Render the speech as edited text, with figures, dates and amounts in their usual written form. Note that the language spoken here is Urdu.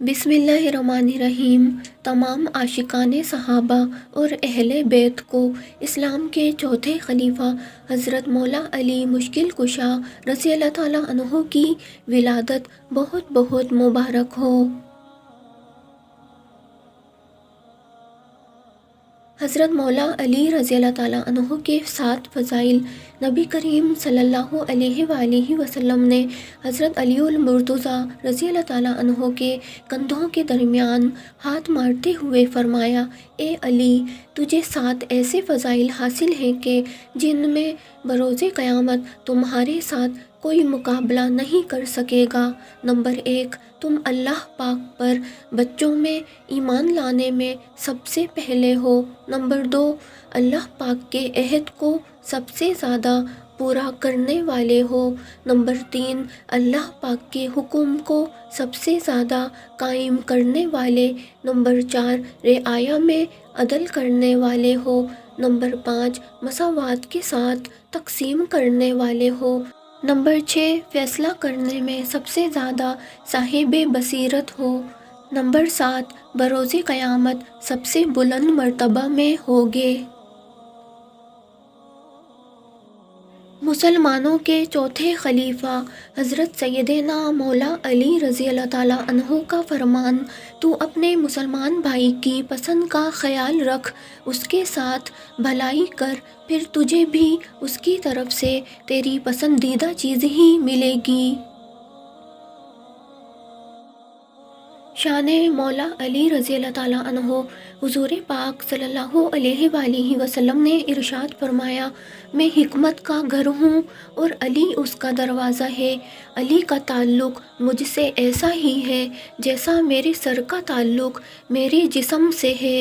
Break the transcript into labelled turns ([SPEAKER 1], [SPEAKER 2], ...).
[SPEAKER 1] بسم اللہ الرحمن الرحیم۔ تمام عاشقان صحابہ اور اہل بیت کو اسلام کے چوتھے خلیفہ حضرت مولا علی مشکل کشا رضی اللہ تعالیٰ عنہ کی ولادت بہت بہت مبارک ہو۔ حضرت مولا علی رضی اللہ تعالیٰ عنہ کے 7 فضائل۔ نبی کریم صلی اللہ علیہ وآلہ وسلم نے حضرت علی المرتضیٰ رضی اللہ تعالیٰ عنہ کے کندھوں کے درمیان ہاتھ مارتے ہوئے فرمایا: اے علی، تجھے 7 ایسے فضائل حاصل ہیں کہ جن میں بروز قیامت تمہارے ساتھ کوئی مقابلہ نہیں کر سکے گا۔ نمبر 1، تم اللہ پاک پر بچوں میں ایمان لانے میں سب سے پہلے ہو۔ نمبر 2، اللہ پاک کے عہد کو سب سے زیادہ پورا کرنے والے ہو۔ نمبر 3، اللہ پاک کے حکم کو سب سے زیادہ قائم کرنے والے۔ نمبر 4، رعایا میں عدل کرنے والے ہو۔ نمبر 5، مساوات کے ساتھ تقسیم کرنے والے ہو۔ نمبر 6، فیصلہ کرنے میں سب سے زیادہ صاحب بصیرت ہو۔ نمبر 7، بروز قیامت سب سے بلند مرتبہ میں ہوگے۔ مسلمانوں کے چوتھے خلیفہ حضرت سیدنا مولا علی رضی اللہ تعالیٰ عنہ کا فرمان: تو اپنے مسلمان بھائی کی پسند کا خیال رکھ، اس کے ساتھ بھلائی کر، پھر تجھے بھی اس کی طرف سے تیری پسندیدہ چیز ہی ملے گی۔ شان مولا علی رضی اللہ تعالیٰ عنہ۔ حضور پاک صلی اللہ علیہ وآلہ وسلم نے ارشاد فرمایا: میں حکمت کا گھر ہوں اور علی اس کا دروازہ ہے۔ علی کا تعلق مجھ سے ایسا ہی ہے جیسا میرے سر کا تعلق میرے جسم سے ہے۔